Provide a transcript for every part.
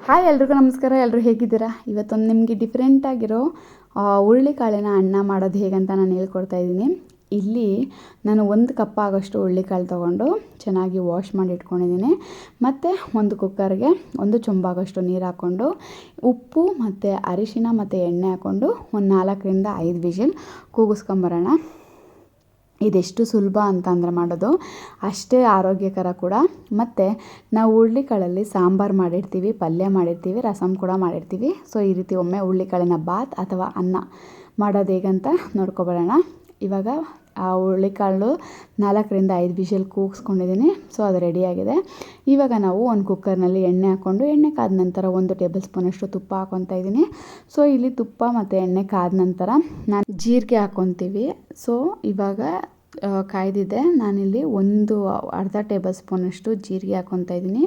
Hi ಎಲ್ರಿಗೂ ನಮಸ್ಕಾರ. ಎಲ್ಲರೂ ಹೇಗಿದ್ದೀರಾ? ಇವತ್ತೊಂದು ನಿಮಗೆ ಡಿಫ್ರೆಂಟ್ ಆಗಿರೋ ಹುರುಳಿಕಾಳಿನ ಅನ್ನ ಮಾಡೋದು ಹೇಗಂತ ನಾನು ಹೇಳ್ಕೊಡ್ತಾ ಇದ್ದೀನಿ. ಇಲ್ಲಿ ನಾನು 1 ಕಪ್ ಆಗೋಷ್ಟು ಹುರುಳಿಕಾಳು ತೊಗೊಂಡು ಚೆನ್ನಾಗಿ ವಾಶ್ ಮಾಡಿ ಇಟ್ಕೊಂಡಿದ್ದೀನಿ. ಮತ್ತು ಒಂದು ಕುಕ್ಕರ್ಗೆ 1 ಚೊಂಬಾಗೋಷ್ಟು ನೀರು ಹಾಕ್ಕೊಂಡು ಉಪ್ಪು ಮತ್ತು ಅರಿಶಿನ ಮತ್ತು ಎಣ್ಣೆ ಹಾಕ್ಕೊಂಡು ಒಂದು 4ರಿಂದ 5 ವಿಷಲ್ ಕೂಗಿಸ್ಕೊಂಬರೋಣ. ಇದೆಷ್ಟು ಸುಲಭ ಅಂತಂದರೆ ಮಾಡೋದು ಅಷ್ಟೇ ಆರೋಗ್ಯಕರ ಕೂಡ. ಮತ್ತು ನಾವು ಹುರುಳಿಕಾಳಲ್ಲಿ ಸಾಂಬಾರು ಮಾಡಿರ್ತೀವಿ, ಪಲ್ಯ ಮಾಡಿರ್ತೀವಿ, ರಸಮ್ ಕೂಡ ಮಾಡಿರ್ತೀವಿ. ಸೊ ಈ ರೀತಿ ಒಮ್ಮೆ ಹುರುಳಿಕಾಳಿನ ಬಾತ್ ಅಥವಾ ಅನ್ನ ಮಾಡೋದು ಹೇಗಂತ ನೋಡ್ಕೊಬರೋಣ. ಇವಾಗ ಆ ಹುರುಳಿಕಾಳು 4ರಿಂದ 5 ವಿಷಲ್ ಕೂಗಿಸ್ಕೊಂಡಿದ್ದೀನಿ. ಸೊ ಅದು ರೆಡಿಯಾಗಿದೆ. ಇವಾಗ ನಾವು ಒಂದು ಕುಕ್ಕರ್ನಲ್ಲಿ ಎಣ್ಣೆ ಹಾಕ್ಕೊಂಡು ಎಣ್ಣೆ ಕಾದ ನಂತರ 1 ಟೇಬಲ್ ಸ್ಪೂನಷ್ಟು ತುಪ್ಪ ಹಾಕ್ಕೊತಾ ಇದ್ದೀನಿ. ಸೊ ಇಲ್ಲಿ ತುಪ್ಪ ಮತ್ತು ಎಣ್ಣೆ ಕಾದ ನಂತರ ನಾನು ಜೀರಿಗೆ ಹಾಕ್ಕೊತೀವಿ. ಸೊ ಇವಾಗ ಕಾಯ್ದಿದೆ. ನಾನಿಲ್ಲಿ ಅರ್ಧ ಟೇಬಲ್ ಸ್ಪೂನಷ್ಟು ಜೀರಿಗೆ ಹಾಕ್ಕೊತಾ ಇದ್ದೀನಿ.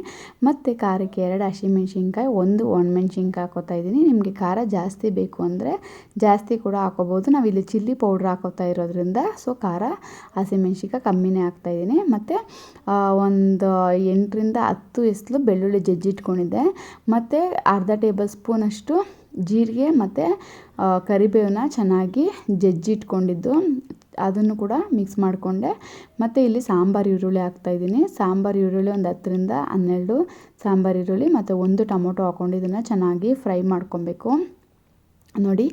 ಮತ್ತು ಖಾರಕ್ಕೆ 2 ಹಸಿಮೆಣ್ಸಿನ್ಕಾಯಿ, 1 ಒಣಮೆಣ್ಸಿನ್ಕಾಯಿ ಹಾಕ್ಕೊತಾ ಇದ್ದೀನಿ. ನಿಮಗೆ ಖಾರ ಜಾಸ್ತಿ ಬೇಕು ಅಂದರೆ ಜಾಸ್ತಿ ಕೂಡ ಹಾಕ್ಕೋಬೋದು. ನಾವಿಲ್ಲಿ ಚಿಲ್ಲಿ ಪೌಡ್ರ್ ಹಾಕ್ಕೊತಾ ಇರೋದ್ರಿಂದ ಸೊ ಖಾರ ಹಸಿಮೆಣ್ಸಿನ್ಕಾಯಿ ಕಮ್ಮಿನೇ ಹಾಕ್ತಾಯಿದ್ದೀನಿ. ಮತ್ತು ಒಂದು 8ರಿಂದ 10 ಎಸಳು ಬೆಳ್ಳುಳ್ಳಿ ಜಜ್ಜಿಟ್ಕೊಂಡಿದ್ದೆ. ಮತ್ತು ಅರ್ಧ ಟೇಬಲ್ ಸ್ಪೂನಷ್ಟು ಜೀರಿಗೆ ಮತ್ತು ಕರಿಬೇವನ್ನ ಚೆನ್ನಾಗಿ ಜಜ್ಜಿಟ್ಕೊಂಡಿದ್ದು ಅದನ್ನು ಕೂಡ ಮಿಕ್ಸ್ ಮಾಡಿಕೊಂಡೆ. ಮತ್ತು ಇಲ್ಲಿ ಸಾಂಬಾರು ಈರುಳ್ಳಿ ಹಾಕ್ತಾಯಿದ್ದೀನಿ. ಸಾಂಬಾರು ಈರುಳ್ಳಿ ಒಂದು 10ರಿಂದ 12 ಸಾಂಬಾರು ಈರುಳ್ಳಿ ಮತ್ತು 1 ಟೊಮೊಟೊ ಹಾಕ್ಕೊಂಡು ಇದನ್ನು ಚೆನ್ನಾಗಿ ಫ್ರೈ ಮಾಡ್ಕೊಬೇಕು. ನೋಡಿ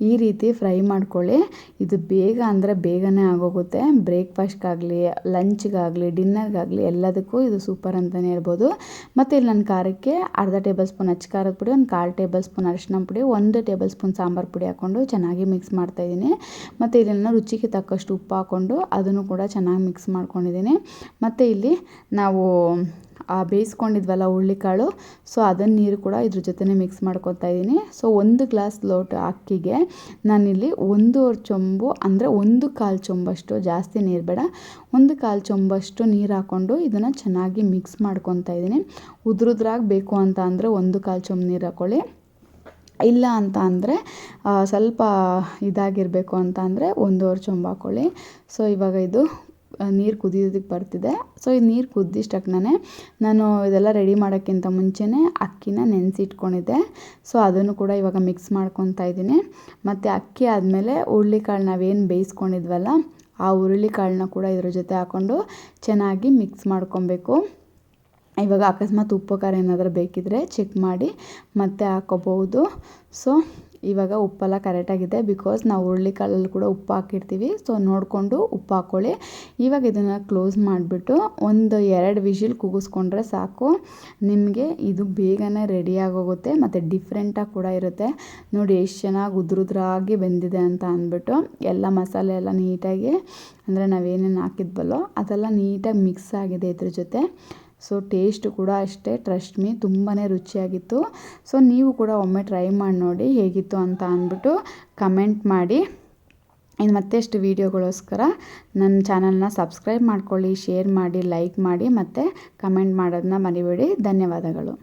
ಈ ರೀತಿ ಫ್ರೈ ಮಾಡ್ಕೊಳ್ಳಿ. ಇದು ಬೇಗ ಅಂದರೆ ಬೇಗನೆ ಆಗೋಗುತ್ತೆ. ಬ್ರೇಕ್ಫಾಸ್ಟ್ಗಾಗಲಿ, ಲಂಚ್ಗಾಗಲಿ, ಡಿನ್ನರ್ಗಾಗಲಿ ಎಲ್ಲದಕ್ಕೂ ಇದು ಸೂಪರ್ ಅಂತಲೇ ಹೇಳ್ಬೋದು. ಮತ್ತು ಇಲ್ಲಿ ನನ್ನ ಖಾರಕ್ಕೆ ಅರ್ಧ ಟೇಬಲ್ ಸ್ಪೂನ್ ಅಚ್ಚ ಖಾರದ ಪುಡಿ, ಒಂದು 1/4 ಟೇಬಲ್ ಸ್ಪೂನ್ ಅರಿಶಿನ ಪುಡಿ, 1 ಟೇಬಲ್ ಸ್ಪೂನ್ ಸಾಂಬಾರು ಪುಡಿ ಹಾಕ್ಕೊಂಡು ಚೆನ್ನಾಗಿ ಮಿಕ್ಸ್ ಮಾಡ್ತಾಯಿದ್ದೀನಿ. ಮತ್ತು ಇದನ್ನು ರುಚಿಗೆ ತಕ್ಕಷ್ಟು ಉಪ್ಪು ಹಾಕ್ಕೊಂಡು ಅದನ್ನು ಕೂಡ ಚೆನ್ನಾಗಿ ಮಿಕ್ಸ್ ಮಾಡ್ಕೊಂಡಿದ್ದೀನಿ. ಮತ್ತು ಇಲ್ಲಿ ನಾವು ಬೇಯಿಸ್ಕೊಂಡಿದ್ವಲ್ಲ ಹುರುಳಿಕಾಳು, ಸೊ ಅದನ್ನು ನೀರು ಕೂಡ ಇದ್ರ ಜೊತೆ ಮಿಕ್ಸ್ ಮಾಡ್ಕೊತಾ ಇದ್ದೀನಿ. ಸೊ 1 ಗ್ಲಾಸ್ ಲೋಟ ಅಕ್ಕಿಗೆ ನಾನಿಲ್ಲಿ 1/2 ಚೊಂಬು ಅಂದರೆ 1/4 ಚೊಂಬಷ್ಟು, ಜಾಸ್ತಿ ನೀರು ಬೇಡ, 1/4 ಚೊಂಬಷ್ಟು ನೀರು ಹಾಕ್ಕೊಂಡು ಇದನ್ನು ಚೆನ್ನಾಗಿ ಮಿಕ್ಸ್ ಮಾಡ್ಕೊತಾ ಇದ್ದೀನಿ. ಉದ್ರುದ್ರಾಗಿ ಬೇಕು ಅಂತ ಅಂದರೆ 1/4 ಚೊಂಬು ನೀರು ಹಾಕ್ಕೊಳ್ಳಿ. ಇಲ್ಲ ಅಂತ ಅಂದರೆ ಸ್ವಲ್ಪ ಇದಾಗಿರಬೇಕು ಅಂತ ಅಂದರೆ 1/2 ಚೊಂಬು ಹಾಕ್ಕೊಳ್ಳಿ. ಸೊ ಇವಾಗ ಇದು ನೀರು ಕುದಿಯೋದಕ್ಕೆ ಬರ್ತಿದೆ. ಸೊ ಈ ನೀರು ಕುದ್ದಿಷ್ಟಕ್ಕೇ ನಾನು ಇದೆಲ್ಲ ರೆಡಿ ಮಾಡೋಕ್ಕಿಂತ ಮುಂಚೆನೇ ಅಕ್ಕಿನ ನೆನೆಸಿಟ್ಕೊಂಡಿದ್ದೆ. ಸೊ ಅದನ್ನು ಕೂಡ ಇವಾಗ ಮಿಕ್ಸ್ ಮಾಡ್ಕೊತಾ ಇದ್ದೀನಿ. ಮತ್ತು ಅಕ್ಕಿ ಆದಮೇಲೆ ಹುರುಳಿಕಾಳು ನಾವೇನು ಬೇಯಿಸ್ಕೊಂಡಿದ್ವಲ್ಲ ಆ ಹುರುಳಿಕಾಳನ್ನ ಕೂಡ ಇದ್ರ ಜೊತೆ ಹಾಕ್ಕೊಂಡು ಚೆನ್ನಾಗಿ ಮಿಕ್ಸ್ ಮಾಡ್ಕೊಬೇಕು. ಇವಾಗ ಅಕಸ್ಮಾತ್ ಉಪ್ಪು ಖಾರ ಏನಾದರೂ ಬೇಕಿದ್ದರೆ ಚೆಕ್ ಮಾಡಿ ಮತ್ತೆ ಹಾಕ್ಕೋಬಹುದು. ಸೊ ಇವಾಗ ಉಪ್ಪೆಲ್ಲ ಕರೆಕ್ಟಾಗಿದೆ, ಬಿಕಾಸ್ ನಾವು ಹುರುಳಿಕಾಳಲ್ಲಿ ಕೂಡ ಉಪ್ಪು ಹಾಕಿರ್ತೀವಿ. ಸೊ ನೋಡಿಕೊಂಡು ಉಪ್ಪು ಹಾಕ್ಕೊಳ್ಳಿ. ಇವಾಗ ಇದನ್ನು ಕ್ಲೋಸ್ ಮಾಡಿಬಿಟ್ಟು 1-2 ವಿಷಲ್ ಕೂಗಿಸ್ಕೊಂಡ್ರೆ ಸಾಕು. ನಿಮಗೆ ಇದು ಬೇಗನೆ ರೆಡಿಯಾಗೋಗುತ್ತೆ ಮತ್ತು ಡಿಫ್ರೆಂಟಾಗಿ ಕೂಡ ಇರುತ್ತೆ. ನೋಡಿ ಎಷ್ಟು ಚೆನ್ನಾಗಿ ಉದ್ರುದ್ರಾಗಿ ಬೆಂದಿದೆ ಅಂತ ಅಂದ್ಬಿಟ್ಟು ಎಲ್ಲ ಮಸಾಲೆ ಎಲ್ಲ ನೀಟಾಗಿ ಅಂದರೆ ನಾವೇನೇನು ಹಾಕಿದ್ವಲ್ಲೋ ಅದೆಲ್ಲ ನೀಟಾಗಿ ಮಿಕ್ಸ್ ಆಗಿದೆ ಇದ್ರ ಜೊತೆ. ಸೊ ಟೇಸ್ಟು ಕೂಡ ಅಷ್ಟೇ, ಟ್ರಸ್ಟ್ ಮೀ, ತುಂಬಾ ರುಚಿಯಾಗಿತ್ತು. ಸೊ ನೀವು ಕೂಡ ಒಮ್ಮೆ ಟ್ರೈ ಮಾಡಿ ನೋಡಿ ಹೇಗಿತ್ತು ಅಂತ ಅಂದ್ಬಿಟ್ಟು ಕಮೆಂಟ್ ಮಾಡಿ. ಇನ್ನು ಮತ್ತೆಷ್ಟು ವೀಡಿಯೋಗೋಸ್ಕರ ನನ್ನ ಚಾನಲ್ನ ಸಬ್ಸ್ಕ್ರೈಬ್ ಮಾಡ್ಕೊಳ್ಳಿ, ಶೇರ್ ಮಾಡಿ, ಲೈಕ್ ಮಾಡಿ ಮತ್ತು ಕಮೆಂಟ್ ಮಾಡೋದನ್ನ ಮರಿಬೇಡಿ. ಧನ್ಯವಾದಗಳು.